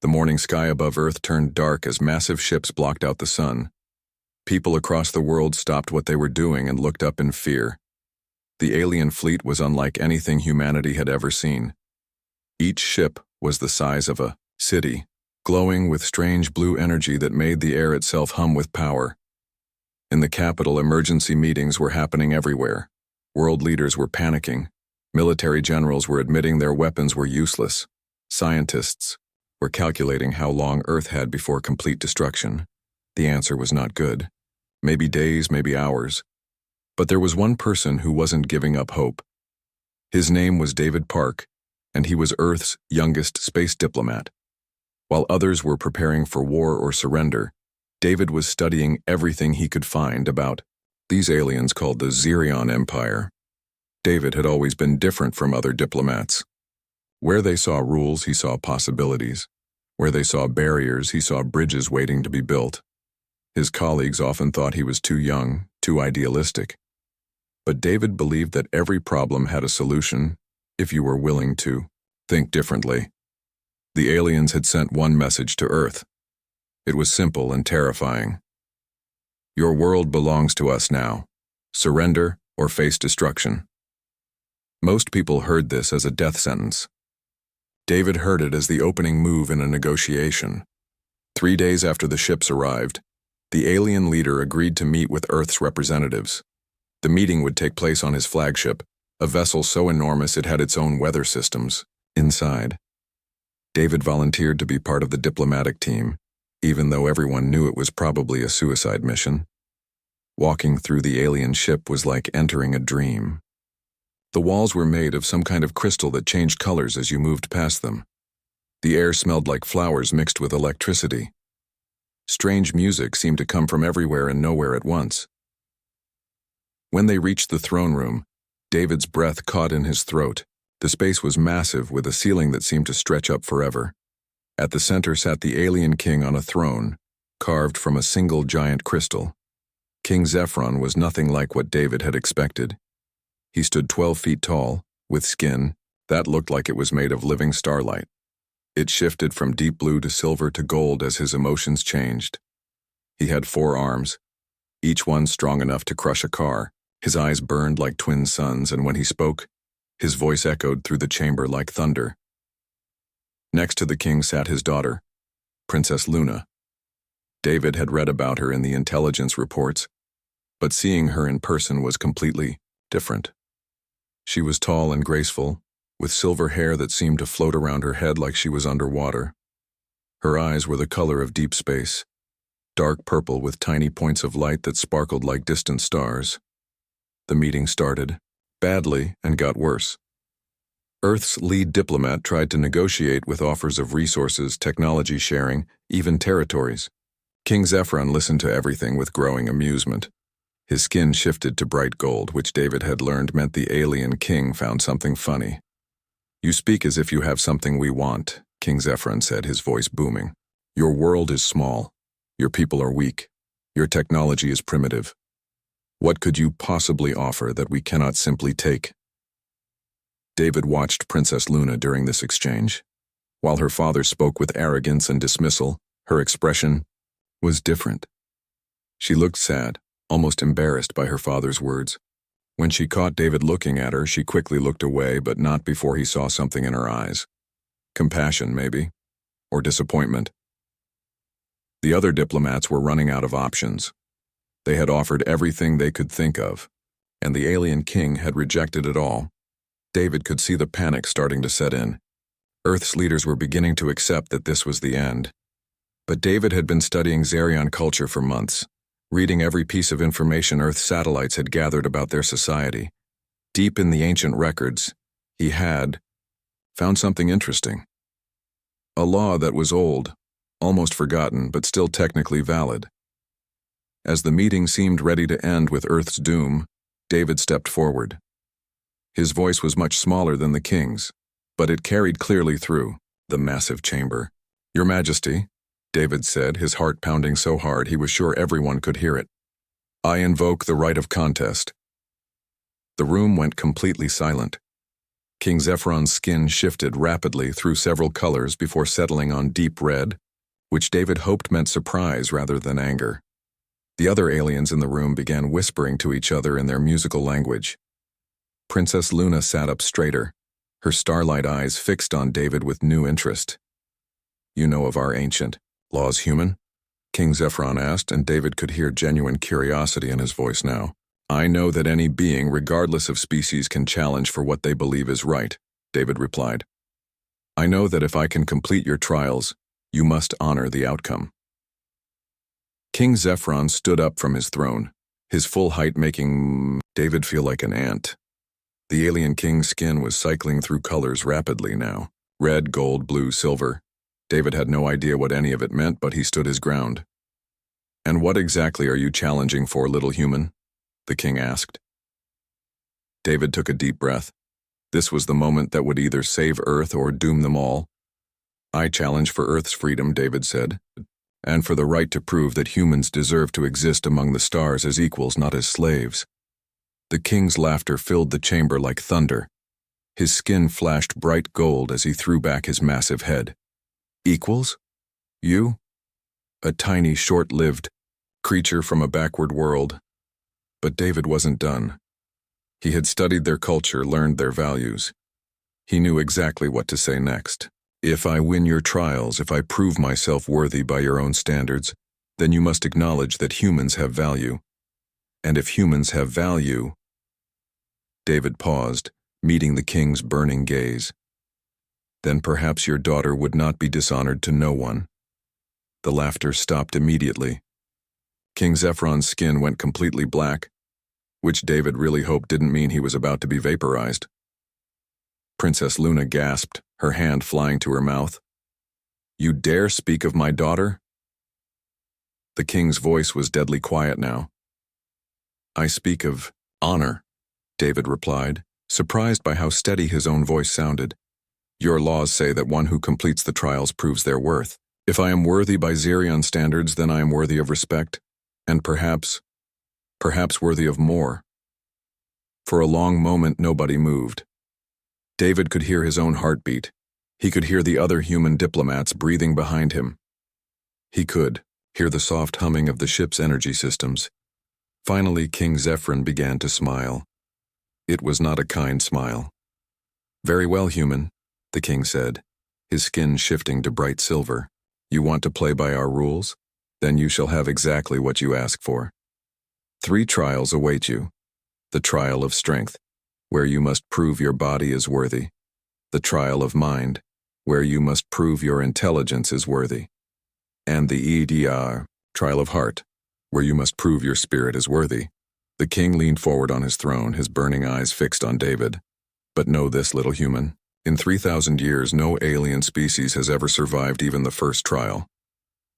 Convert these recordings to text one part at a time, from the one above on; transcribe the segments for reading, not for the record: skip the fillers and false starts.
The morning sky above Earth turned dark as massive ships blocked out the sun. People across the world stopped what they were doing and looked up in fear. The alien fleet was unlike anything humanity had ever seen. Each ship was the size of a city, glowing with strange blue energy that made the air itself hum with power. In the capital, emergency meetings were happening everywhere. World leaders were panicking. Military generals were admitting their weapons were useless. Scientists were calculating how long Earth had before complete destruction. The answer was not good. Maybe days, maybe hours. But there was one person who wasn't giving up hope. His name was David Park, and he was Earth's youngest space diplomat. While others were preparing for war or surrender, David was studying everything he could find about these aliens called the Xerion Empire. David had always been different from other diplomats. Where they saw rules, he saw possibilities. Where they saw barriers, he saw bridges waiting to be built. His colleagues often thought he was too young, too idealistic. But David believed that every problem had a solution if you were willing to think differently. The aliens had sent one message to Earth. It was simple and terrifying. Your world belongs to us now. Surrender or face destruction. Most people heard this as a death sentence. David heard it as the opening move in a negotiation. 3 days after the ships arrived, the alien leader agreed to meet with Earth's representatives. The meeting would take place on his flagship, a vessel so enormous it had its own weather systems inside. David volunteered to be part of the diplomatic team, even though everyone knew it was probably a suicide mission. Walking through the alien ship was like entering a dream. The walls were made of some kind of crystal that changed colors as you moved past them. The air smelled like flowers mixed with electricity. Strange music seemed to come from everywhere and nowhere at once. When they reached the throne room, David's breath caught in his throat. The space was massive with a ceiling that seemed to stretch up forever. At the center sat the alien king on a throne, carved from a single giant crystal. King Zephron was nothing like what David had expected. He stood 12 feet tall, with skin that looked like it was made of living starlight. It shifted from deep blue to silver to gold as his emotions changed. He had 4 arms, each one strong enough to crush a car. His eyes burned like twin suns, and when he spoke, his voice echoed through the chamber like thunder. Next to the king sat his daughter, Princess Luna. David had read about her in the intelligence reports, but seeing her in person was completely different. She was tall and graceful, with silver hair that seemed to float around her head like she was underwater. Her eyes were the color of deep space, dark purple with tiny points of light that sparkled like distant stars. The meeting started badly and got worse. Earth's lead diplomat tried to negotiate with offers of resources, technology sharing, even territories. King Zephron listened to everything with growing amusement. His skin shifted to bright gold, which David had learned meant the alien king found something funny. You speak as if you have something we want, King Zephron said, his voice booming. Your world is small. Your people are weak. Your technology is primitive. What could you possibly offer that we cannot simply take? David watched Princess Luna during this exchange. While her father spoke with arrogance and dismissal, her expression was different. She looked sad, almost embarrassed by her father's words. When she caught David looking at her, she quickly looked away, but not before he saw something in her eyes. Compassion, maybe, or disappointment. The other diplomats were running out of options. They had offered everything they could think of, and the alien king had rejected it all. David could see the panic starting to set in. Earth's leaders were beginning to accept that this was the end. But David had been studying Xerion culture for months, reading every piece of information Earth's satellites had gathered about their society. Deep in the ancient records, he had found something interesting. A law that was old, almost forgotten, but still technically valid. As the meeting seemed ready to end with Earth's doom, David stepped forward. His voice was much smaller than the king's, but it carried clearly through the massive chamber. Your Majesty, David said, his heart pounding so hard he was sure everyone could hear it. I invoke the right of contest. The room went completely silent. King Zephron's skin shifted rapidly through several colors before settling on deep red, which David hoped meant surprise rather than anger. The other aliens in the room began whispering to each other in their musical language. Princess Luna sat up straighter, her starlight eyes fixed on David with new interest. "You know of our ancient laws, human?" King Zephron asked, and David could hear genuine curiosity in his voice now. "I know that any being, regardless of species, can challenge for what they believe is right," David replied. "I know that if I can complete your trials, you must honor the outcome." King Zephron stood up from his throne, his full height making David feel like an ant. The alien king's skin was cycling through colors rapidly now. Red, gold, blue, silver. David had no idea what any of it meant, but he stood his ground. "And what exactly are you challenging for, little human?" the king asked. David took a deep breath. This was the moment that would either save Earth or doom them all. "I challenge for Earth's freedom," David said, "and for the right to prove that humans deserve to exist among the stars as equals, not as slaves." The king's laughter filled the chamber like thunder. His skin flashed bright gold as he threw back his massive head. "Equals? You? A tiny, short-lived creature from a backward world." But David wasn't done. He had studied their culture, learned their values. He knew exactly what to say next. "If I win your trials, if I prove myself worthy by your own standards, then you must acknowledge that humans have value. And if humans have value—" David paused, meeting the king's burning gaze. "Then perhaps your daughter would not be dishonored to no one." The laughter stopped immediately. King Zephron's skin went completely black, which David really hoped didn't mean he was about to be vaporized. Princess Luna gasped, her hand flying to her mouth. "You dare speak of my daughter?" The king's voice was deadly quiet now. "I speak of honor," David replied, surprised by how steady his own voice sounded. "Your laws say that one who completes the trials proves their worth. If I am worthy by Zerion standards, then I am worthy of respect, and perhaps worthy of more." For a long moment, nobody moved. David could hear his own heartbeat. He could hear the other human diplomats breathing behind him. He could hear the soft humming of the ship's energy systems. Finally, King Zephron began to smile. It was not a kind smile. "Very well, human," the king said, his skin shifting to bright silver. "You want to play by our rules? Then you shall have exactly what you ask for. 3 trials await you. The trial of strength, where you must prove your body is worthy. The trial of mind, where you must prove your intelligence is worthy. And the EDR, trial of heart, where you must prove your spirit is worthy." The king leaned forward on his throne, his burning eyes fixed on David. "But know this, little human. In 3,000 years, no alien species has ever survived even the first trial.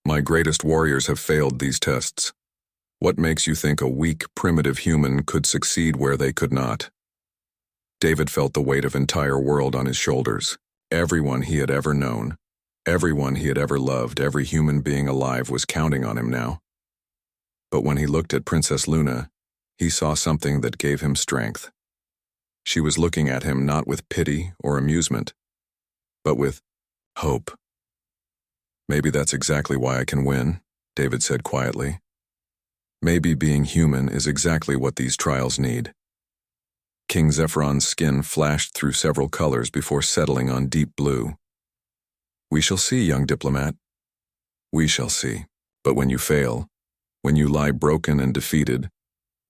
My greatest warriors have failed these tests. What makes you think a weak, primitive human could succeed where they could not?" David felt the weight of entire world on his shoulders. Everyone he had ever known, everyone he had ever loved, every human being alive was counting on him now. But when he looked at Princess Luna, he saw something that gave him strength. She was looking at him not with pity or amusement, but with hope. "Maybe that's exactly why I can win," David said quietly. "Maybe being human is exactly what these trials need." King Zephron's skin flashed through several colors before settling on deep blue. "We shall see, young diplomat. We shall see. But when you fail, when you lie broken and defeated,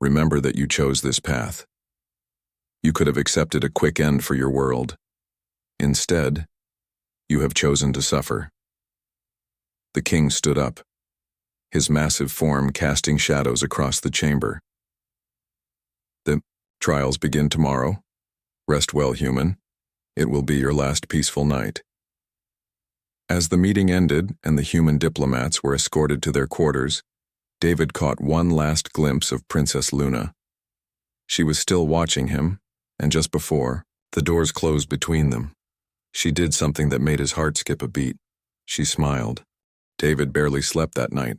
remember that you chose this path. You could have accepted a quick end for your world. Instead, you have chosen to suffer." The king stood up, his massive form casting shadows across the chamber. "The trials begin tomorrow. Rest well, human. It will be your last peaceful night." As the meeting ended and the human diplomats were escorted to their quarters, David caught one last glimpse of Princess Luna. She was still watching him, and just before, the doors closed between them. She did something that made his heart skip a beat. She smiled. David barely slept that night.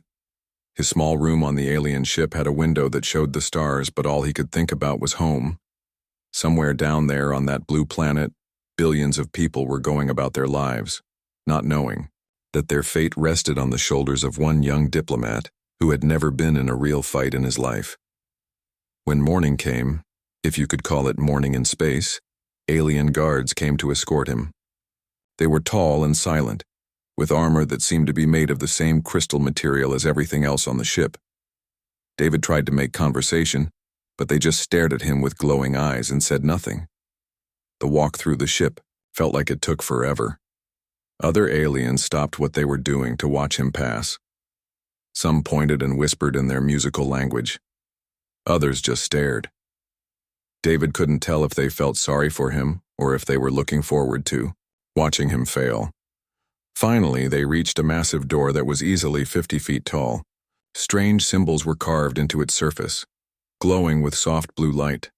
His small room on the alien ship had a window that showed the stars, but all he could think about was home. Somewhere down there on that blue planet, Billions of people were going about their lives, not knowing that their fate rested on the shoulders of one young diplomat who had never been in a real fight in his life. When morning came, if you could call it morning in space, alien guards came to escort him. They were tall and silent, with armor that seemed to be made of the same crystal material as everything else on the ship. David tried to make conversation, but they just stared at him with glowing eyes and said nothing. The walk through the ship felt like it took forever. Other aliens stopped what they were doing to watch him pass. Some pointed and whispered in their musical language. Others just stared. David couldn't tell if they felt sorry for him or if they were looking forward to watching him fail. Finally, they reached a massive door that was easily 50 feet tall. Strange symbols were carved into its surface, glowing with soft blue light.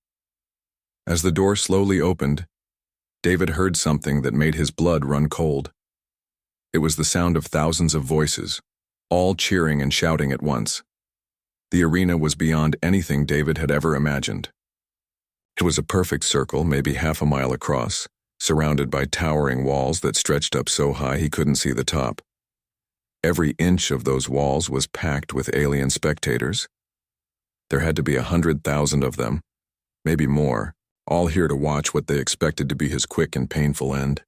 As the door slowly opened, David heard something that made his blood run cold. It was the sound of thousands of voices, all cheering and shouting at once. The arena was beyond anything David had ever imagined. It was a perfect circle, maybe half a mile across, surrounded by towering walls that stretched up so high he couldn't see the top. Every inch of those walls was packed with alien spectators. There had to be 100,000 of them, maybe more, all here to watch what they expected to be his quick and painful end.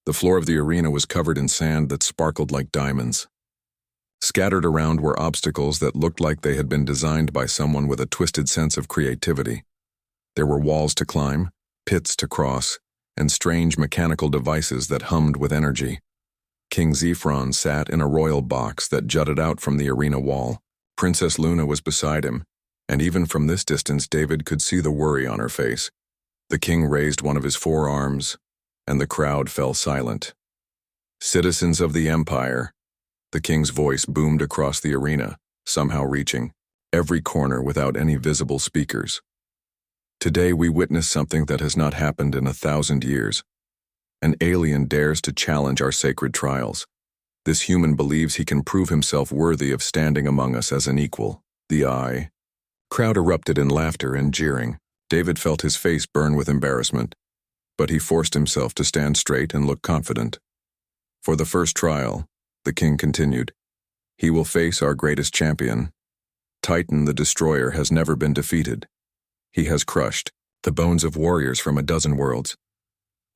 The floor of the arena was covered in sand that sparkled like diamonds. Scattered around were obstacles that looked like they had been designed by someone with a twisted sense of creativity. There were walls to climb, pits to cross, and strange mechanical devices that hummed with energy. King Zephron sat in a royal box that jutted out from the arena wall. Princess Luna was beside him, and even from this distance David could see the worry on her face. The king raised one of his forearms, and the crowd fell silent. "Citizens of the Empire," the king's voice boomed across the arena, somehow reaching every corner without any visible speakers. "Today we witness something that has not happened in 1,000 years. An alien dares to challenge our sacred trials. This human believes he can prove himself worthy of standing among us as an equal. The crowd erupted in laughter and jeering. David felt his face burn with embarrassment, but he forced himself to stand straight and look confident. "For the first trial," the king continued, "he will face our greatest champion. Titan the Destroyer has never been defeated. He has crushed the bones of warriors from a dozen worlds.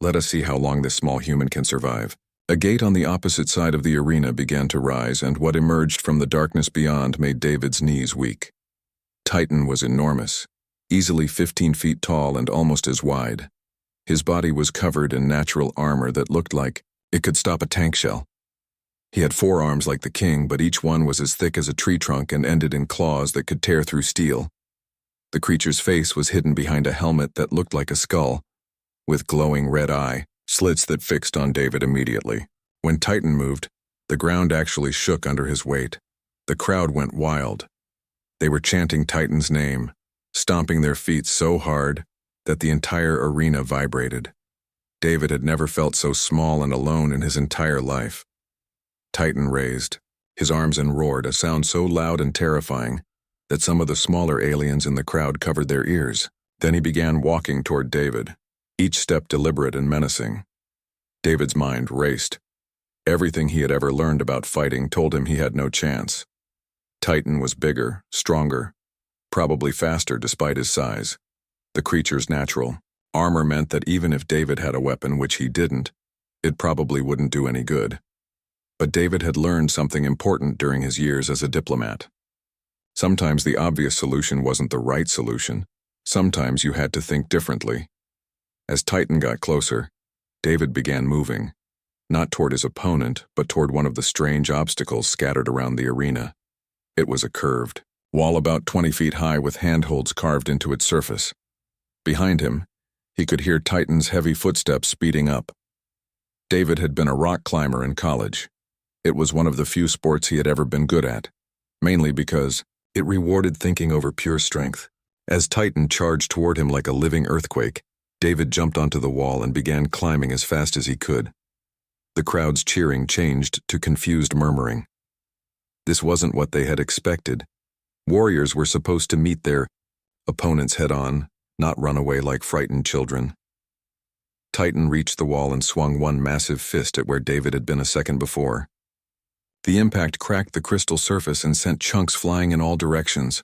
Let us see how long this small human can survive." A gate on the opposite side of the arena began to rise, and what emerged from the darkness beyond made David's knees weak. Titan was enormous, easily 15 feet tall and almost as wide. His body was covered in natural armor that looked like it could stop a tank shell. He had 4 arms like the king, but each one was as thick as a tree trunk and ended in claws that could tear through steel. The creature's face was hidden behind a helmet that looked like a skull, with glowing red eye slits that fixed on David immediately. When Titan moved, the ground actually shook under his weight. The crowd went wild. They were chanting Titan's name, stomping their feet so hard that the entire arena vibrated. David had never felt so small and alone in his entire life. Titan raised his arms and roared, a sound so loud and terrifying that some of the smaller aliens in the crowd covered their ears. Then he began walking toward David, each step deliberate and menacing. David's mind raced. Everything he had ever learned about fighting told him he had no chance. Titan was bigger, stronger, probably faster despite his size. The creature's natural armor meant that even if David had a weapon, which he didn't, it probably wouldn't do any good. But David had learned something important during his years as a diplomat. Sometimes the obvious solution wasn't the right solution. Sometimes you had to think differently. As Titan got closer, David began moving, not toward his opponent, but toward one of the strange obstacles scattered around the arena. It was a curved wall about 20 feet high with handholds carved into its surface. Behind him, he could hear Titan's heavy footsteps speeding up. David had been a rock climber in college. It was one of the few sports he had ever been good at, mainly because it rewarded thinking over pure strength. As Titan charged toward him like a living earthquake, David jumped onto the wall and began climbing as fast as he could. The crowd's cheering changed to confused murmuring. This wasn't what they had expected. Warriors were supposed to meet their opponents head-on, not run away like frightened children. Titan reached the wall and swung one massive fist at where David had been a second before. The impact cracked the crystal surface and sent chunks flying in all directions.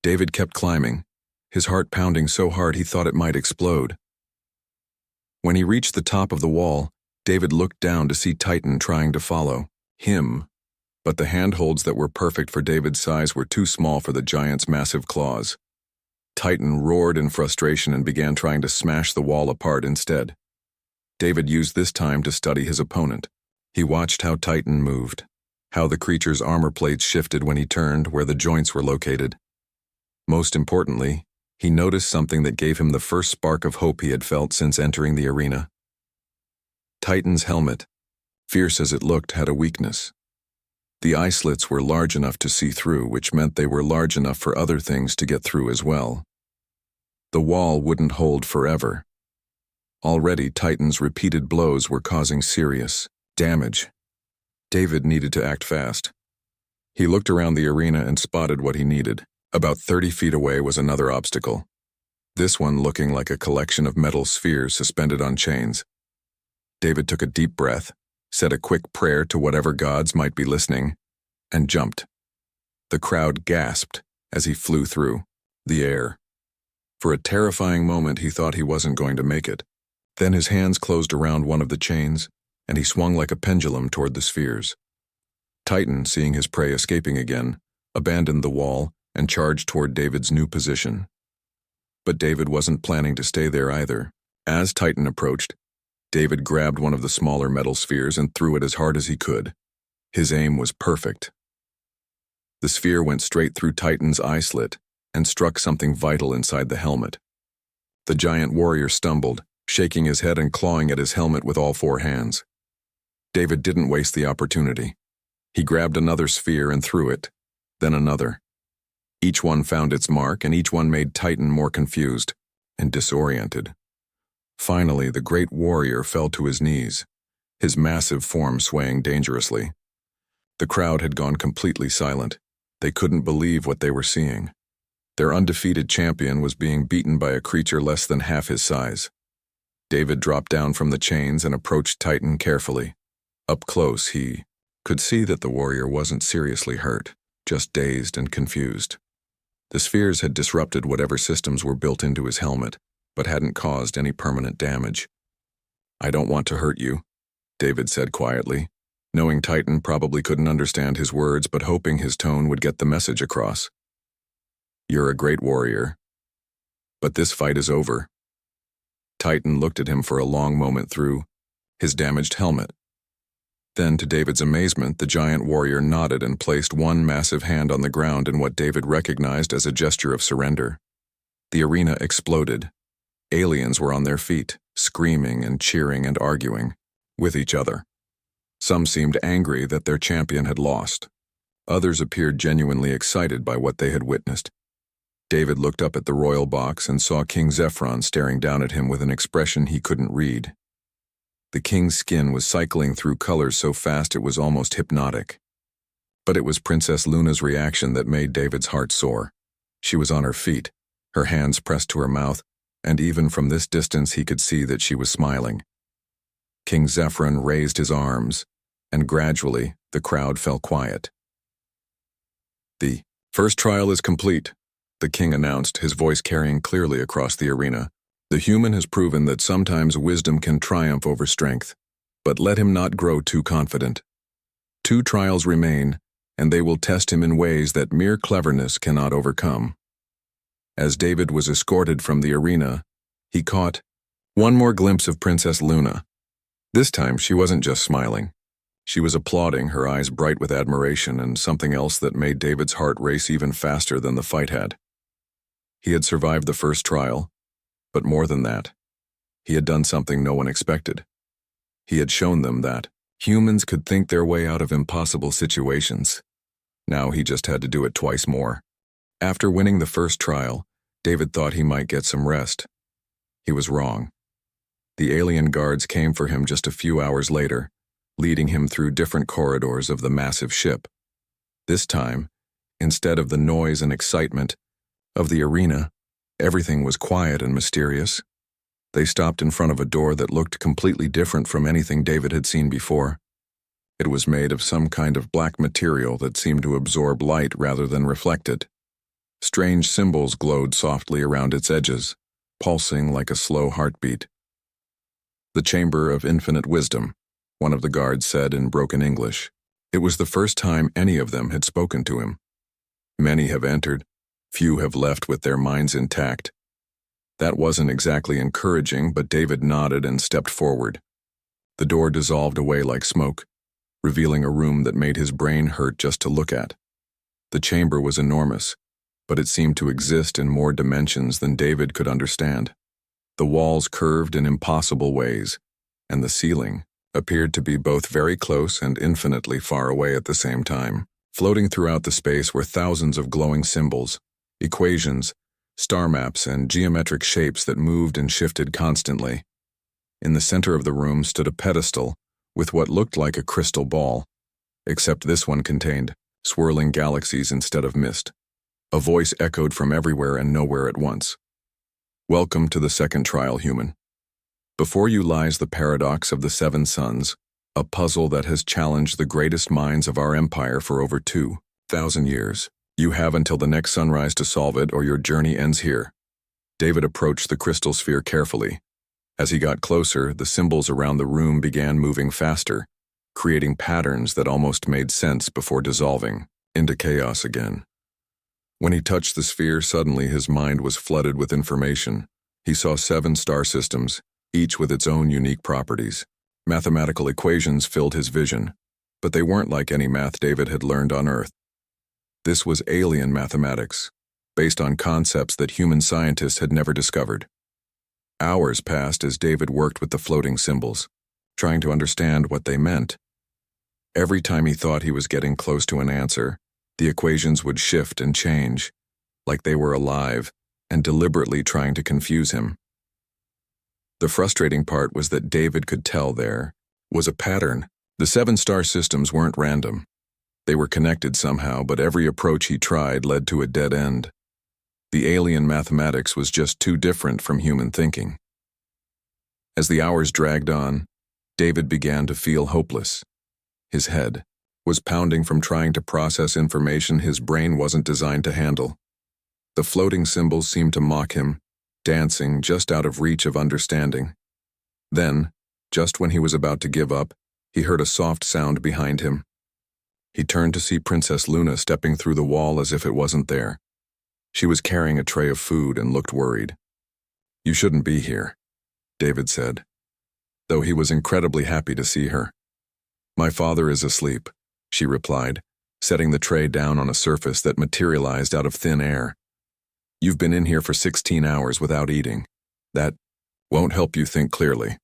David kept climbing, his heart pounding so hard he thought it might explode. When he reached the top of the wall, David looked down to see Titan trying to follow him, but the handholds that were perfect for David's size were too small for the giant's massive claws. Titan roared in frustration and began trying to smash the wall apart instead. David used this time to study his opponent. He watched how Titan moved, how the creature's armor plates shifted when he turned, where the joints were located. Most importantly, he noticed something that gave him the first spark of hope he had felt since entering the arena. Titan's helmet, fierce as it looked, had a weakness. The eye slits were large enough to see through, which meant they were large enough for other things to get through as well. The wall wouldn't hold forever. Already, Titan's repeated blows were causing serious damage. David needed to act fast. He looked around the arena and spotted what he needed. About 30 feet away was another obstacle, this one looking like a collection of metal spheres suspended on chains. David took a deep breath, said a quick prayer to whatever gods might be listening, and jumped. The crowd gasped as he flew through the air. For a terrifying moment, he thought he wasn't going to make it. Then his hands closed around one of the chains, and he swung like a pendulum toward the spheres. Titan, seeing his prey escaping again, abandoned the wall and charged toward David's new position. But David wasn't planning to stay there either. As Titan approached, David grabbed one of the smaller metal spheres and threw it as hard as he could. His aim was perfect. The sphere went straight through Titan's eye slit and struck something vital inside the helmet. The giant warrior stumbled, shaking his head and clawing at his helmet with all four hands. David didn't waste the opportunity. He grabbed another sphere and threw it, then another. Each one found its mark, and each one made Titan more confused and disoriented. Finally, the great warrior fell to his knees, his massive form swaying dangerously. The crowd had gone completely silent. They couldn't believe what they were seeing. Their undefeated champion was being beaten by a creature less than half his size. David dropped down from the chains and approached Titan carefully. Up close, he could see that the warrior wasn't seriously hurt, just dazed and confused. The spheres had disrupted whatever systems were built into his helmet, but hadn't caused any permanent damage. "I don't want to hurt you," David said quietly, knowing Titan probably couldn't understand his words but hoping his tone would get the message across. "You're a great warrior, but this fight is over." Titan looked at him for a long moment through his damaged helmet. Then, to David's amazement, the giant warrior nodded and placed one massive hand on the ground in what David recognized as a gesture of surrender. The arena exploded. Aliens were on their feet, screaming and cheering and arguing with each other. Some seemed angry that their champion had lost. Others appeared genuinely excited by what they had witnessed. David looked up at the royal box and saw King Zephron staring down at him with an expression he couldn't read. The king's skin was cycling through colors so fast it was almost hypnotic. But it was Princess Luna's reaction that made David's heart soar. She was on her feet, her hands pressed to her mouth, and even from this distance he could see that she was smiling. King Zephron raised his arms, and gradually the crowd fell quiet. "The first trial is complete," the king announced, his voice carrying clearly across the arena. "The human has proven that sometimes wisdom can triumph over strength, but let him not grow too confident. 2 trials remain, and they will test him in ways that mere cleverness cannot overcome." As David was escorted from the arena, he caught one more glimpse of Princess Luna. This time she wasn't just smiling. She was applauding, her eyes bright with admiration, and something else that made David's heart race even faster than the fight had. He had survived the first trial, but more than that, he had done something no one expected. He had shown them that humans could think their way out of impossible situations. Now he just had to do it twice more. After winning the first trial, David thought he might get some rest. He was wrong. The alien guards came for him just a few hours later, leading him through different corridors of the massive ship. This time, instead of the noise and excitement of the arena, everything was quiet and mysterious. They stopped in front of a door that looked completely different from anything David had seen before. It was made of some kind of black material that seemed to absorb light rather than reflect it. Strange symbols glowed softly around its edges, pulsing like a slow heartbeat. "The Chamber of Infinite Wisdom," one of the guards said in broken English. It was the first time any of them had spoken to him. Many have entered, few have left with their minds intact. That wasn't exactly encouraging, but David nodded and stepped forward. The door dissolved away like smoke, revealing a room that made his brain hurt just to look at. The chamber was enormous, but it seemed to exist in more dimensions than David could understand. The walls curved in impossible ways, and the ceiling appeared to be both very close and infinitely far away at the same time. Floating throughout the space were thousands of glowing symbols, equations, star maps, and geometric shapes that moved and shifted constantly. In the center of the room stood a pedestal with what looked like a crystal ball, except this one contained swirling galaxies instead of mist. A voice echoed from everywhere and nowhere at once. "Welcome to the second trial, human. Before you lies the paradox of the seven suns, a puzzle that has challenged the greatest minds of our empire for over 2,000 years. You have until the next sunrise to solve it, or your journey ends here." David approached the crystal sphere carefully. As he got closer, the symbols around the room began moving faster, creating patterns that almost made sense before dissolving into chaos again. When he touched the sphere, suddenly his mind was flooded with information. He saw 7 star systems, each with its own unique properties. Mathematical equations filled his vision, but they weren't like any math David had learned on Earth. This was alien mathematics, based on concepts that human scientists had never discovered. Hours passed as David worked with the floating symbols, trying to understand what they meant. Every time he thought he was getting close to an answer, the equations would shift and change, like they were alive and deliberately trying to confuse him. The frustrating part was that David could tell there was a pattern. The 7 star systems weren't random. They were connected somehow, but every approach he tried led to a dead end. The alien mathematics was just too different from human thinking. As the hours dragged on, David began to feel hopeless. His head was pounding from trying to process information his brain wasn't designed to handle. The floating symbols seemed to mock him, dancing just out of reach of understanding. Then, just when he was about to give up, he heard a soft sound behind him. He turned to see Princess Luna stepping through the wall as if it wasn't there. She was carrying a tray of food and looked worried. "You shouldn't be here," David said, though he was incredibly happy to see her. "My father is asleep," she replied, setting the tray down on a surface that materialized out of thin air. "You've been in here for 16 hours without eating. That won't help you think clearly."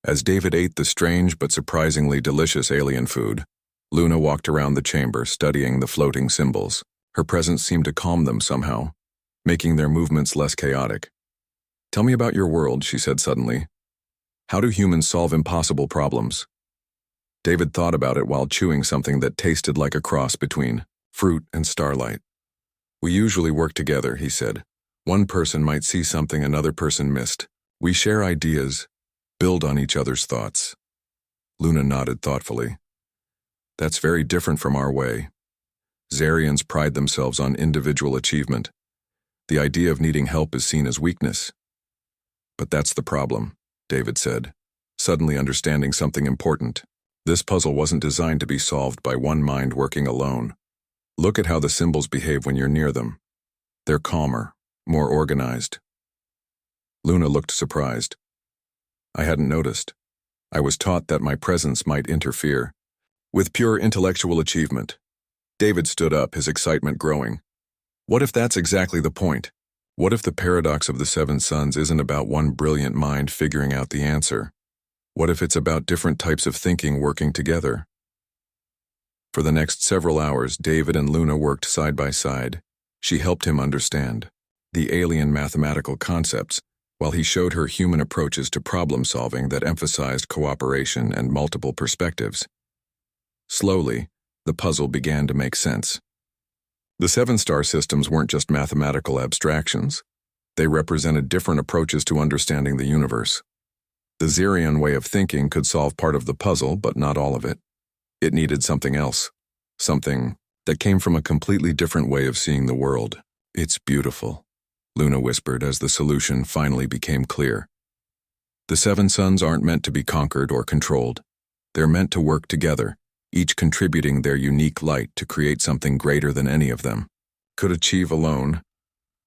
As David ate the strange but surprisingly delicious alien food, Luna walked around the chamber studying the floating symbols. Her presence seemed to calm them somehow, making their movements less chaotic. "Tell me about your world," she said suddenly. "How do humans solve impossible problems?" David thought about it while chewing something that tasted like a cross between fruit and starlight. "We usually work together," he said. "One person might see something another person missed. We share ideas, build on each other's thoughts." Luna nodded thoughtfully. "That's very different from our way. Zarians pride themselves on individual achievement. The idea of needing help is seen as weakness." "But that's the problem," David said, suddenly understanding something important. This puzzle wasn't designed to be solved by one mind working alone. Look at how the symbols behave when you're near them. They're calmer, more organized. Luna looked surprised. "I hadn't noticed. I was taught that my presence might interfere with pure intellectual achievement." David stood up, his excitement growing. What if that's exactly the point? What if the paradox of the 7 suns isn't about one brilliant mind figuring out the answer? What if it's about different types of thinking working together? For the next several hours, David and Luna worked side by side. She helped him understand the alien mathematical concepts, while he showed her human approaches to problem solving that emphasized cooperation and multiple perspectives. Slowly, the puzzle began to make sense. The 7 star systems weren't just mathematical abstractions. They represented different approaches to understanding the universe. The Xerion way of thinking could solve part of the puzzle, but not all of it. It needed something else. Something that came from a completely different way of seeing the world. "It's beautiful," Luna whispered as the solution finally became clear. The seven suns aren't meant to be conquered or controlled. They're meant to work together, each contributing their unique light to create something greater than any of them could achieve alone.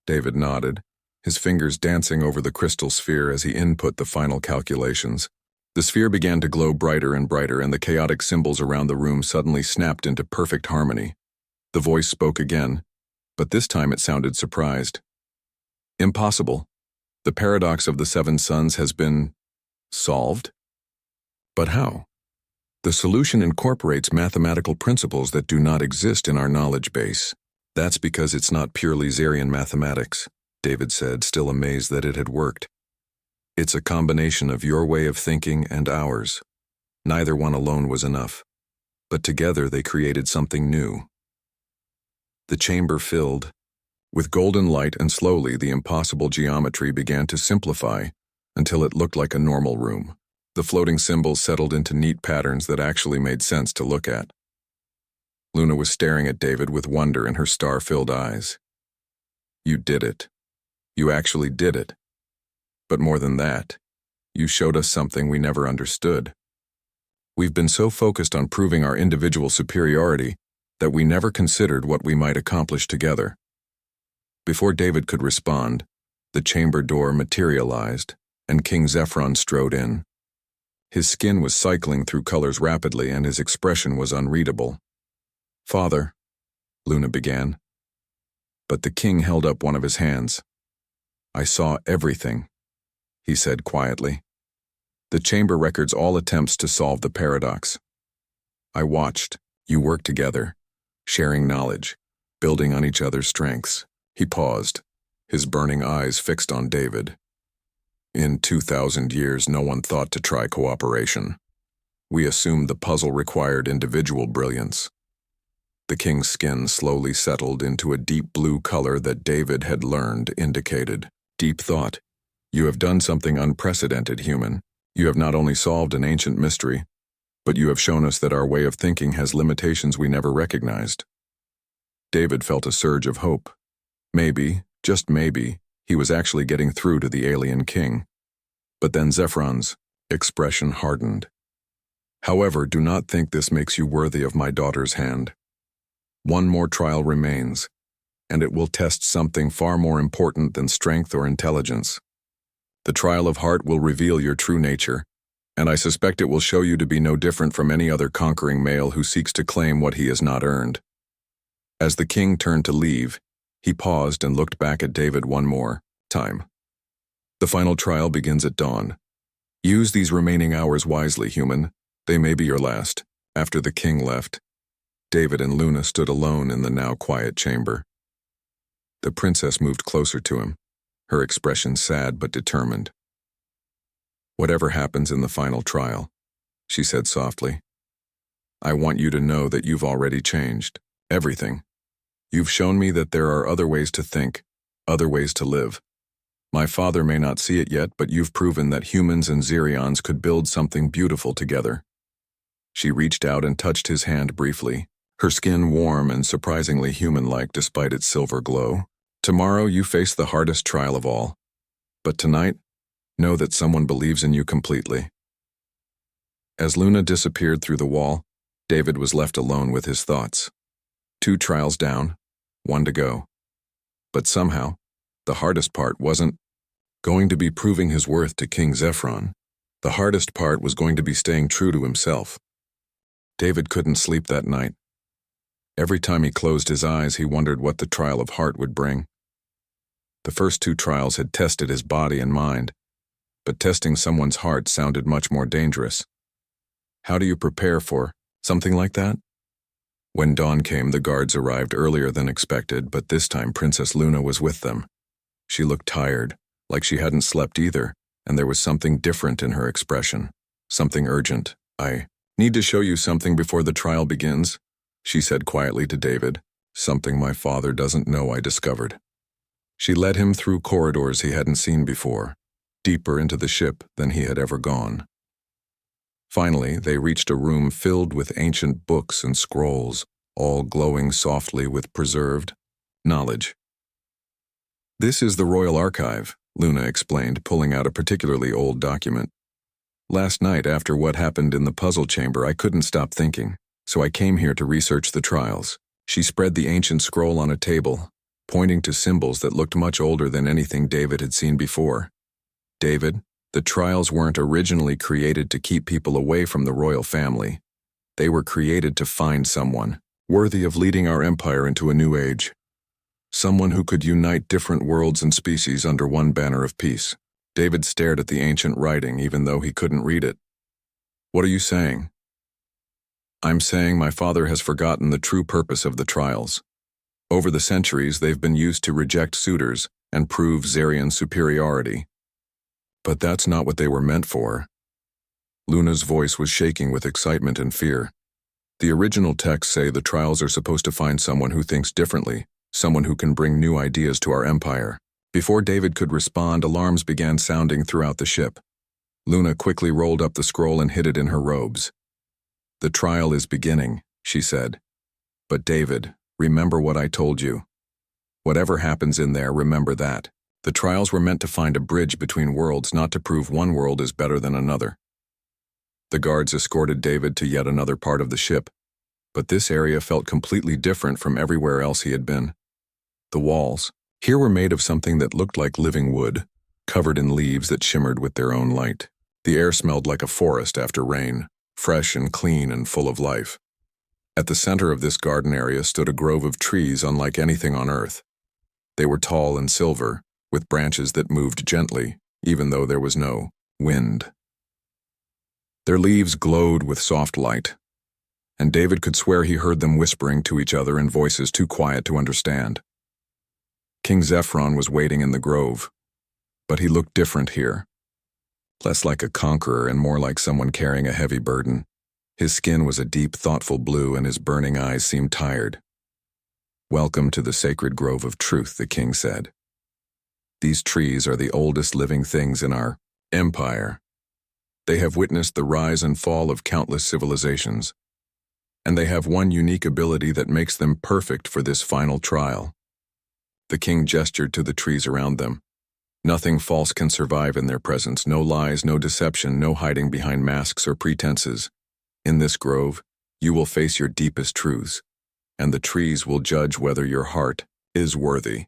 David nodded, his fingers dancing over the crystal sphere as he input the final calculations. The sphere began to glow brighter and brighter, and the chaotic symbols around the room suddenly snapped into perfect harmony. The voice spoke again, but this time it sounded surprised. "Impossible. The paradox of the seven suns has been solved?" "But how?" "The solution incorporates mathematical principles that do not exist in our knowledge base. That's because it's not purely Xerion mathematics," David said, still amazed that it had worked. "It's a combination of your way of thinking and ours. Neither one alone was enough, but together they created something new." The chamber filled with golden light, and slowly the impossible geometry began to simplify until it looked like a normal room. The floating symbols settled into neat patterns that actually made sense to look at. Luna was staring at David with wonder in her star-filled eyes. "You did it. You actually did it. But more than that, you showed us something we never understood. We've been so focused on proving our individual superiority that we never considered what we might accomplish together." Before David could respond, the chamber door materialized, and King Zephron strode in. His skin was cycling through colors rapidly, and his expression was unreadable. "Father," Luna began. But the king held up one of his hands. "I saw everything," he said quietly. "The chamber records all attempts to solve the paradox. I watched. You worked together, sharing knowledge, building on each other's strengths." He paused, his burning eyes fixed on David. "In 2,000 years, no one thought to try cooperation. We assumed the puzzle required individual brilliance." The king's skin slowly settled into a deep blue color that David had learned indicated deep thought. "You have done something unprecedented, human. You have not only solved an ancient mystery, but you have shown us that our way of thinking has limitations we never recognized." David felt a surge of hope. Maybe, just maybe, he was actually getting through to the alien king. But then Zephron's expression hardened. "However, do not think this makes you worthy of my daughter's hand. One more trial remains, and it will test something far more important than strength or intelligence. The trial of heart will reveal your true nature, and I suspect it will show you to be no different from any other conquering male who seeks to claim what he has not earned." As the king turned to leave, he paused and looked back at David one more time. "The final trial begins at dawn. Use these remaining hours wisely, human. They may be your last." After the king left, David and Luna stood alone in the now quiet chamber. The princess moved closer to him, her expression sad but determined. "Whatever happens in the final trial," she said softly, "I want you to know that you've already changed. Everything. You've shown me that there are other ways to think, other ways to live. My father may not see it yet, but you've proven that humans and Xerions could build something beautiful together." She reached out and touched his hand briefly, her skin warm and surprisingly human-like despite its silver glow. "Tomorrow you face the hardest trial of all. But tonight, know that someone believes in you completely." As Luna disappeared through the wall, David was left alone with his thoughts. 2 trials down, 1 to go. But somehow, the hardest part wasn't going to be proving his worth to King Zephron. The hardest part was going to be staying true to himself. David couldn't sleep that night. Every time he closed his eyes, he wondered what the trial of heart would bring. The first 2 trials had tested his body and mind, but testing someone's heart sounded much more dangerous. How do you prepare for something like that? When dawn came, the guards arrived earlier than expected, but this time Princess Luna was with them. She looked tired, like she hadn't slept either, and there was something different in her expression, something urgent. "I need to show you something before the trial begins," she said quietly to David. "Something my father doesn't know I discovered." She led him through corridors he hadn't seen before, deeper into the ship than he had ever gone. Finally, they reached a room filled with ancient books and scrolls, all glowing softly with preserved knowledge. "This is the Royal Archive," Luna explained, pulling out a particularly old document. "Last night, after what happened in the puzzle chamber, I couldn't stop thinking, so I came here to research the trials." She spread the ancient scroll on a table, pointing to symbols that looked much older than anything David had seen before. "David, the trials weren't originally created to keep people away from the royal family. They were created to find someone worthy of leading our empire into a new age. Someone who could unite different worlds and species under one banner of peace." David stared at the ancient writing even though he couldn't read it. "What are you saying?" "I'm saying my father has forgotten the true purpose of the trials. Over the centuries, they've been used to reject suitors and prove Zarian superiority. But that's not what they were meant for." Luna's voice was shaking with excitement and fear. "The original texts say the trials are supposed to find someone who thinks differently, someone who can bring new ideas to our empire." Before David could respond, alarms began sounding throughout the ship. Luna quickly rolled up the scroll and hid it in her robes. "The trial is beginning," she said. "But David, remember what I told you. Whatever happens in there, remember that. The trials were meant to find a bridge between worlds, not to prove one world is better than another." The guards escorted David to yet another part of the ship, but this area felt completely different from everywhere else he had been. The walls here were made of something that looked like living wood, covered in leaves that shimmered with their own light. The air smelled like a forest after rain, fresh and clean and full of life. At the center of this garden area stood a grove of trees unlike anything on Earth. They were tall and silver, with branches that moved gently, even though there was no wind. Their leaves glowed with soft light, and David could swear he heard them whispering to each other in voices too quiet to understand. King Zephron was waiting in the grove, but he looked different here. Less like a conqueror and more like someone carrying a heavy burden. His skin was a deep, thoughtful blue, and his burning eyes seemed tired. "Welcome to the sacred grove of truth," the king said. "These trees are the oldest living things in our empire. They have witnessed the rise and fall of countless civilizations, and they have one unique ability that makes them perfect for this final trial." The king gestured to the trees around them. "Nothing false can survive in their presence, no lies, no deception, no hiding behind masks or pretenses. In this grove, you will face your deepest truths, and the trees will judge whether your heart is worthy."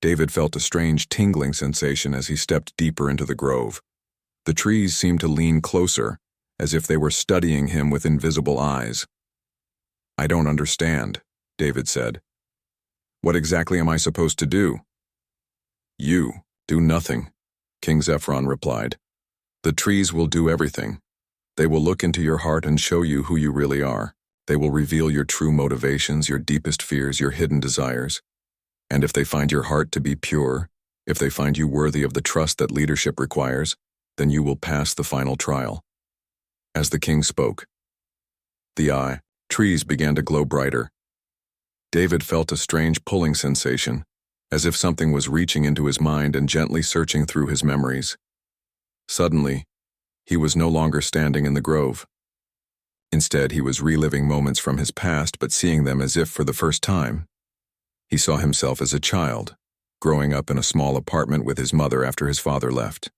David felt a strange tingling sensation as he stepped deeper into the grove. The trees seemed to lean closer, as if they were studying him with invisible eyes. "I don't understand," David said. "What exactly am I supposed to do?" "You do nothing," King Zephron replied. "The trees will do everything. They will look into your heart and show you who you really are. They will reveal your true motivations, your deepest fears, your hidden desires. And if they find your heart to be pure, if they find you worthy of the trust that leadership requires, then you will pass the final trial." As the king spoke, the trees began to glow brighter. David felt a strange pulling sensation, as if something was reaching into his mind and gently searching through his memories. Suddenly, he was no longer standing in the grove. Instead, he was reliving moments from his past, but seeing them as if for the first time. He saw himself as a child, growing up in a small apartment with his mother after his father left.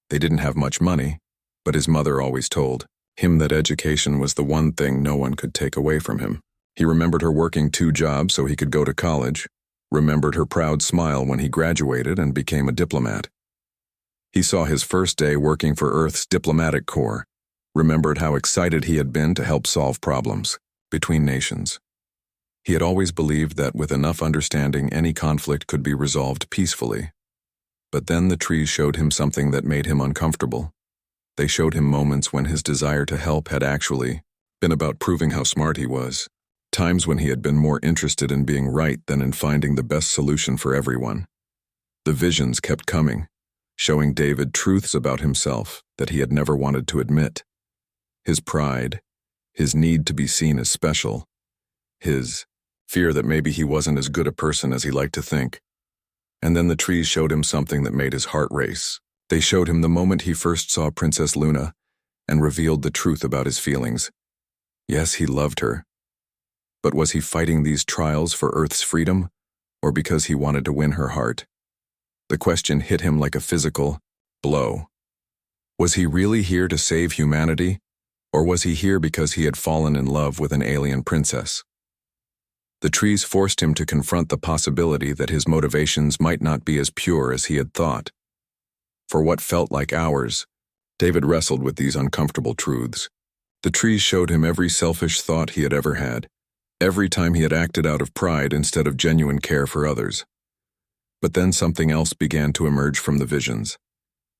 They didn't have much money, but his mother always told him that education was the one thing no one could take away from him. He remembered her working 2 jobs so he could go to college, remembered her proud smile when he graduated and became a diplomat. He saw his first day working for Earth's diplomatic corps, remembered how excited he had been to help solve problems between nations. He had always believed that with enough understanding, any conflict could be resolved peacefully. But then the trees showed him something that made him uncomfortable. They showed him moments when his desire to help had actually been about proving how smart he was. Times when he had been more interested in being right than in finding the best solution for everyone. The visions kept coming, showing David truths about himself that he had never wanted to admit. His pride, his need to be seen as special, his fear that maybe he wasn't as good a person as he liked to think. And then the trees showed him something that made his heart race. They showed him the moment he first saw Princess Luna and revealed the truth about his feelings. Yes, he loved her. But was he fighting these trials for Earth's freedom, or because he wanted to win her heart? The question hit him like a physical blow. Was he really here to save humanity, or was he here because he had fallen in love with an alien princess? The trees forced him to confront the possibility that his motivations might not be as pure as he had thought. For what felt like hours, David wrestled with these uncomfortable truths. The trees showed him every selfish thought he had ever had, every time he had acted out of pride instead of genuine care for others. But then something else began to emerge from the visions.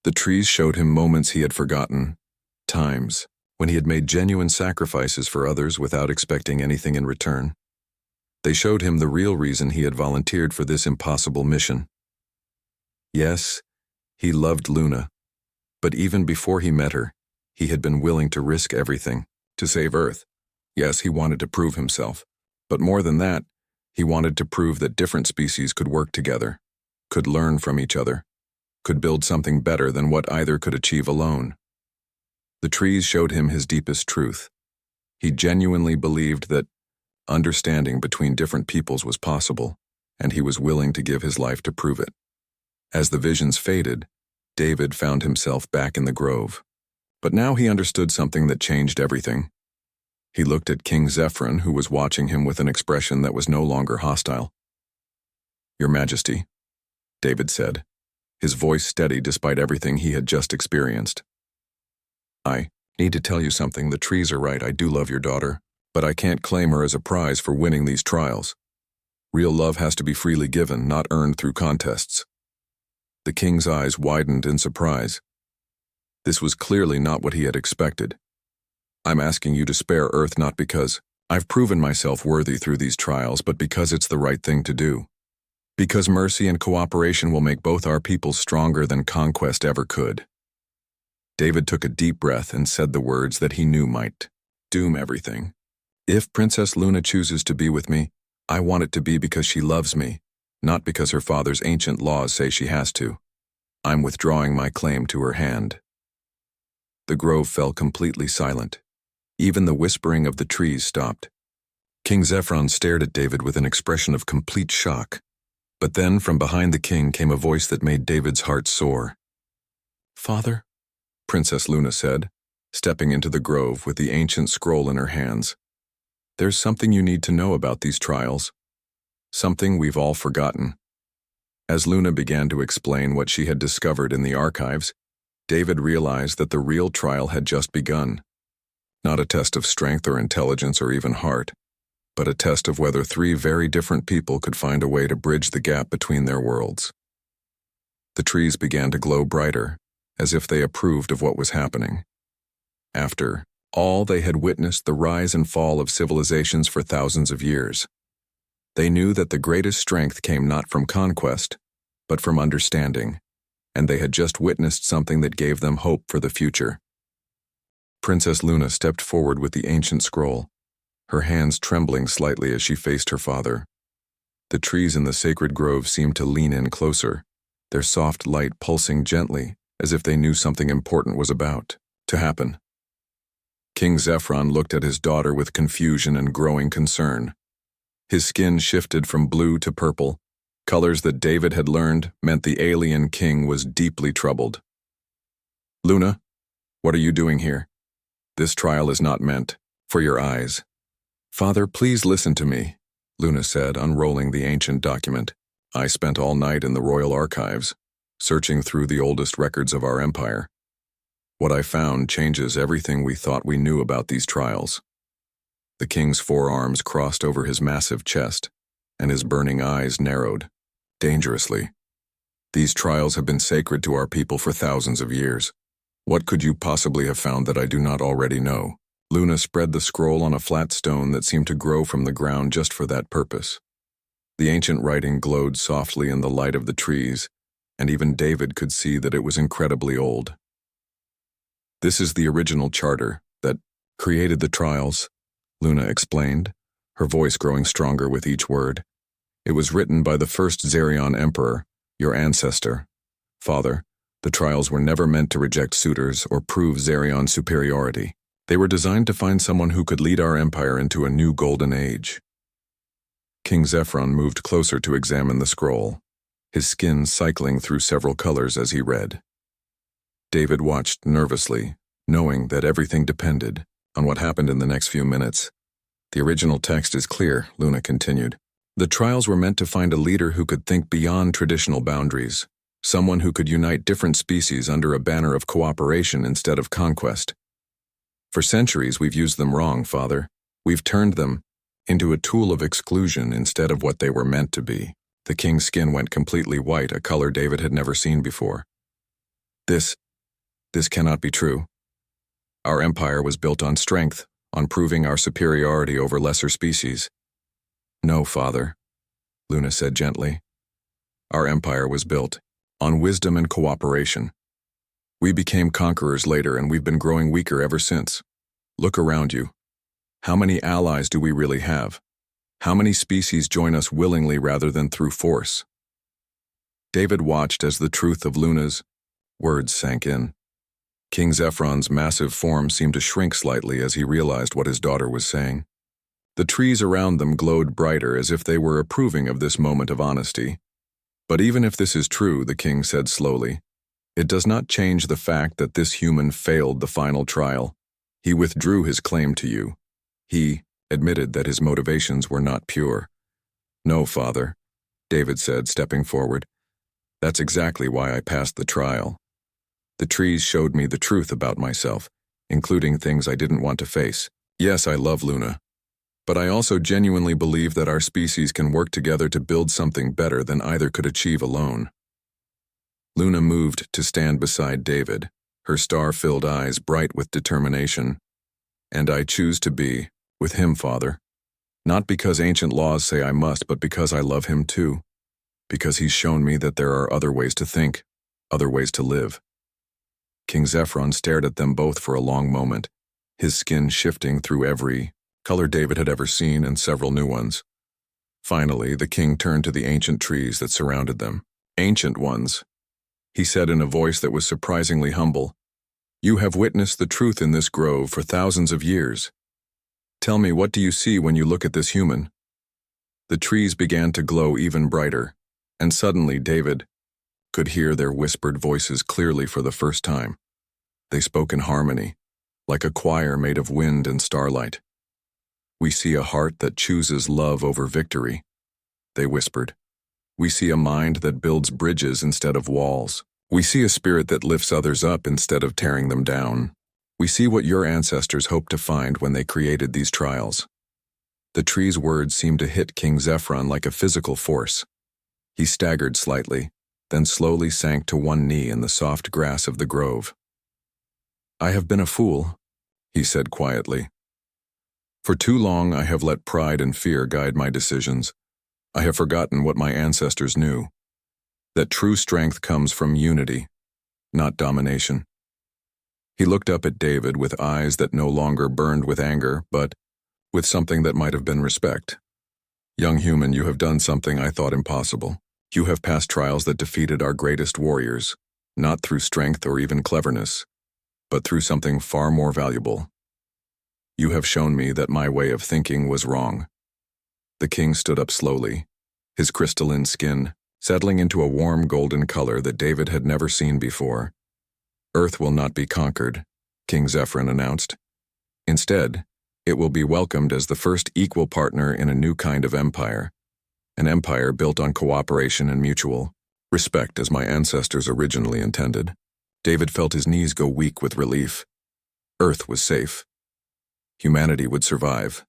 The trees showed him moments he had forgotten, times when he had made genuine sacrifices for others without expecting anything in return. They showed him the real reason he had volunteered for this impossible mission. Yes, he loved Luna, but even before he met her, he had been willing to risk everything to save Earth. Yes, he wanted to prove himself, but more than that, he wanted to prove that different species could work together, could learn from each other, could build something better than what either could achieve alone. The trees showed him his deepest truth. He genuinely believed that understanding between different peoples was possible, and he was willing to give his life to prove it. As the visions faded, David found himself back in the grove. But now he understood something that changed everything. He looked at King Zephyrin, who was watching him with an expression that was no longer hostile. "Your Majesty," David said, his voice steady despite everything he had just experienced. "I need to tell you something. The trees are right. I do love your daughter, but I can't claim her as a prize for winning these trials. Real love has to be freely given, not earned through contests." The king's eyes widened in surprise. This was clearly not what he had expected. "I'm asking you to spare Earth not because I've proven myself worthy through these trials, but because it's the right thing to do. Because mercy and cooperation will make both our peoples stronger than conquest ever could." David took a deep breath and said the words that he knew might doom everything. "If Princess Luna chooses to be with me, I want it to be because she loves me, not because her father's ancient laws say she has to. I'm withdrawing my claim to her hand." The grove fell completely silent. Even the whispering of the trees stopped. King Zephyrin stared at David with an expression of complete shock. But then from behind the king came a voice that made David's heart soar. "Father," Princess Luna said, stepping into the grove with the ancient scroll in her hands. "There's something you need to know about these trials. Something we've all forgotten." As Luna began to explain what she had discovered in the archives, David realized that the real trial had just begun. Not a test of strength or intelligence or even heart, but a test of whether three very different people could find a way to bridge the gap between their worlds. The trees began to glow brighter, as if they approved of what was happening. After all, they had witnessed the rise and fall of civilizations for thousands of years. They knew that the greatest strength came not from conquest, but from understanding, and they had just witnessed something that gave them hope for the future. Princess Luna stepped forward with the ancient scroll, her hands trembling slightly as she faced her father. The trees in the sacred grove seemed to lean in closer, their soft light pulsing gently as if they knew something important was about to happen. King Zephyrin looked at his daughter with confusion and growing concern. His skin shifted from blue to purple, colors that David had learned meant the alien king was deeply troubled. "Luna, what are you doing here? This trial is not meant for your eyes." "Father, please listen to me," Luna said, unrolling the ancient document. "I spent all night in the royal archives, searching through the oldest records of our empire. What I found changes everything we thought we knew about these trials." The king's forearms crossed over his massive chest, and his burning eyes narrowed, dangerously. "These trials have been sacred to our people for thousands of years. What could you possibly have found that I do not already know?" Luna spread the scroll on a flat stone that seemed to grow from the ground just for that purpose. The ancient writing glowed softly in the light of the trees, and even David could see that it was incredibly old. "This is the original charter that created the trials," Luna explained, her voice growing stronger with each word. "It was written by the first Zerion emperor, Your ancestor. Father, the trials were never meant to reject suitors or prove Xerion's superiority. They were designed to find someone who could lead our empire into a new golden age. King Zephyron moved closer to examine the scroll, his skin cycling through several colors as he read. David watched nervously, knowing that everything depended on what happened in the next few minutes. The original text is clear, Luna continued. The trials were meant to find a leader who could think beyond traditional boundaries, someone who could unite different species under a banner of cooperation instead of conquest. For centuries we've used them wrong, Father. We've turned them into a tool of exclusion instead of what they were meant to be. The king's skin went completely white, a color David had never seen before. This cannot be true. Our empire was built on strength, on proving our superiority over lesser species. No, Father, Luna said gently. Our empire was built on wisdom and cooperation. We became conquerors later, and we've been growing weaker ever since. Look around you. How many allies do we really have? How many species join us willingly rather than through force? David watched as the truth of Luna's words sank in. King Zephron's massive form seemed to shrink slightly as he realized what his daughter was saying. The trees around them glowed brighter as if they were approving of this moment of honesty. But even if this is true, the king said slowly, it does not change the fact that this human failed the final trial. He withdrew his claim to you. He admitted that his motivations were not pure. No, Father, David said, stepping forward. That's exactly why I passed the trial. The trees showed me the truth about myself, including things I didn't want to face. Yes, I love Luna. But I also genuinely believe that our species can work together to build something better than either could achieve alone. Luna moved to stand beside David, her star-filled eyes bright with determination. And I choose to be with him, Father. Not because ancient laws say I must, but because I love him too. Because he's shown me that there are other ways to think, other ways to live. King Zephyron stared at them both for a long moment, his skin shifting through every color David had ever seen and several new ones. Finally, the king turned to the ancient trees that surrounded them. Ancient ones, he said in a voice that was surprisingly humble. You have witnessed the truth in this grove for thousands of years. Tell me, what do you see when you look at this human? The trees began to glow even brighter, and suddenly David could hear their whispered voices clearly for the first time. They spoke in harmony, like a choir made of wind and starlight. We see a heart that chooses love over victory, they whispered. We see a mind that builds bridges instead of walls. We see a spirit that lifts others up instead of tearing them down. We see what your ancestors hoped to find when they created these trials. The tree's words seemed to hit King Zephyron like a physical force. He staggered slightly, then slowly sank to one knee in the soft grass of the grove. I have been a fool, he said quietly. For too long I have let pride and fear guide my decisions. I have forgotten what my ancestors knew, that true strength comes from unity, not domination. He looked up at David with eyes that no longer burned with anger, but with something that might have been respect. Young human, you have done something I thought impossible. You have passed trials that defeated our greatest warriors, not through strength or even cleverness, but through something far more valuable. You have shown me that my way of thinking was wrong. The king stood up slowly, his crystalline skin settling into a warm golden color that David had never seen before. Earth will not be conquered, King Zephyron announced. Instead, it will be welcomed as the first equal partner in a new kind of empire, an empire built on cooperation and mutual respect as my ancestors originally intended. David felt his knees go weak with relief. Earth was safe. Humanity would survive.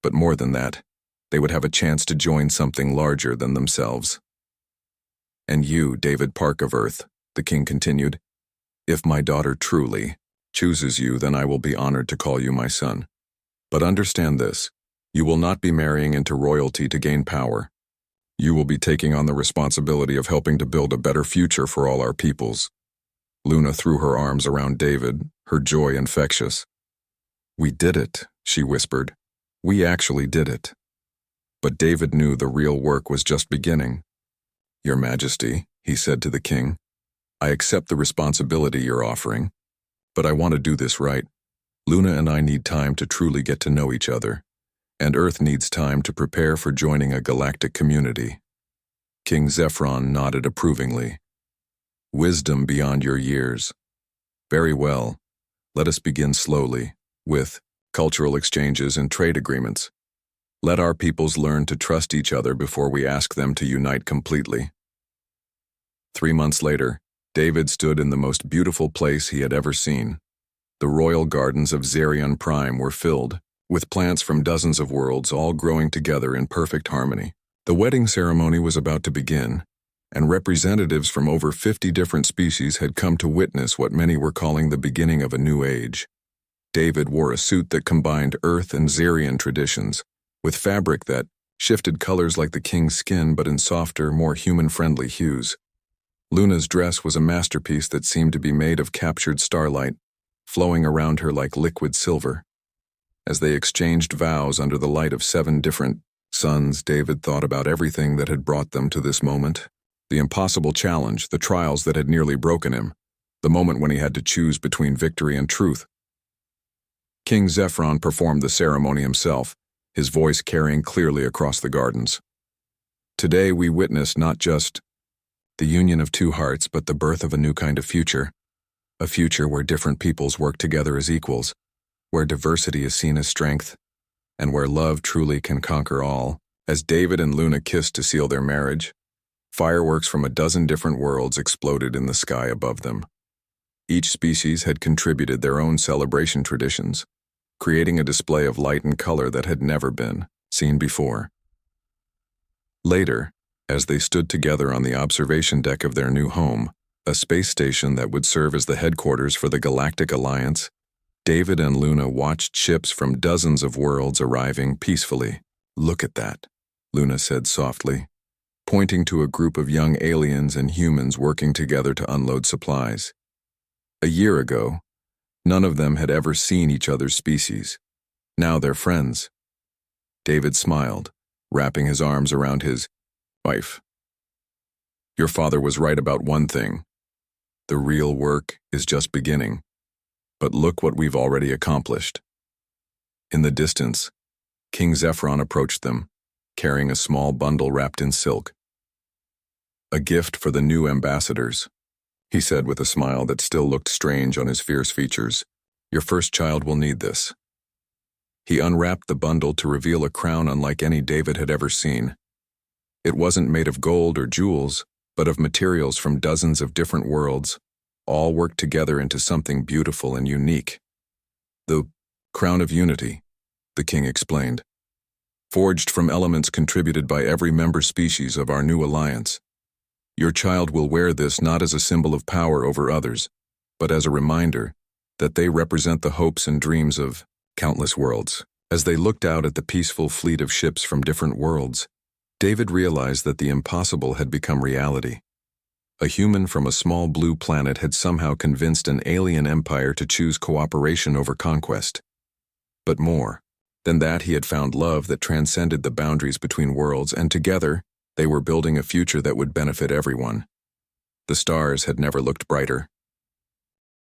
But more than that, they would have a chance to join something larger than themselves. And you, David Park of Earth, the king continued, if my daughter truly chooses you, then I will be honored to call you my son. But understand this, you will not be marrying into royalty to gain power. You will be taking on the responsibility of helping to build a better future for all our peoples. Luna threw her arms around David, her joy infectious. We did it, she whispered. We actually did it. But David knew the real work was just beginning. "Your Majesty," he said to the king, "I accept the responsibility you're offering, but I want to do this right. Luna and I need time to truly get to know each other, and Earth needs time to prepare for joining a galactic community." King Zephron nodded approvingly. "Wisdom beyond your years. Very well. Let us begin slowly, with cultural exchanges and trade agreements. Let our peoples learn to trust each other before we ask them to unite completely." 3 months later, David stood in the most beautiful place he had ever seen. The royal gardens of Zerion Prime were filled with plants from dozens of worlds, all growing together in perfect harmony. The wedding ceremony was about to begin, and representatives from over 50 different species had come to witness what many were calling the beginning of a new age. David wore a suit that combined Earth and Zerion traditions, with fabric that shifted colors like the king's skin but in softer, more human-friendly hues. Luna's dress was a masterpiece that seemed to be made of captured starlight, flowing around her like liquid silver. As they exchanged vows under the light of 7 different suns, David thought about everything that had brought them to this moment. The impossible challenge, the trials that had nearly broken him, the moment when he had to choose between victory and truth. King Zephron performed the ceremony himself, his voice carrying clearly across the gardens. "Today we witness not just the union of 2 hearts, but the birth of a new kind of future. A future where different peoples work together as equals, where diversity is seen as strength, and where love truly can conquer all." As David and Luna kissed to seal their marriage, fireworks from a dozen different worlds exploded in the sky above them. Each species had contributed their own celebration traditions, creating a display of light and color that had never been seen before. Later, as they stood together on the observation deck of their new home, a space station that would serve as the headquarters for the Galactic Alliance, David and Luna watched ships from dozens of worlds arriving peacefully. "Look at that," Luna said softly, pointing to a group of young aliens and humans working together to unload supplies. A year ago, none of them had ever seen each other's species. Now they're friends. David smiled, wrapping his arms around his wife. "Your father was right about one thing. The real work is just beginning. But look what we've already accomplished." In the distance, King Zephron approached them, carrying a small bundle wrapped in silk. "A gift for the new ambassadors," he said with a smile that still looked strange on his fierce features. "Your first child will need this." He unwrapped the bundle to reveal a crown unlike any David had ever seen. It wasn't made of gold or jewels, but of materials from dozens of different worlds, all worked together into something beautiful and unique. "The Crown of Unity," the king explained, "forged from elements contributed by every member species of our new alliance. Your child will wear this not as a symbol of power over others, but as a reminder that they represent the hopes and dreams of countless worlds." As they looked out at the peaceful fleet of ships from different worlds, David realized that the impossible had become reality. A human from a small blue planet had somehow convinced an alien empire to choose cooperation over conquest. But more than that, he had found love that transcended the boundaries between worlds, and together, they were building a future that would benefit everyone. The stars had never looked brighter,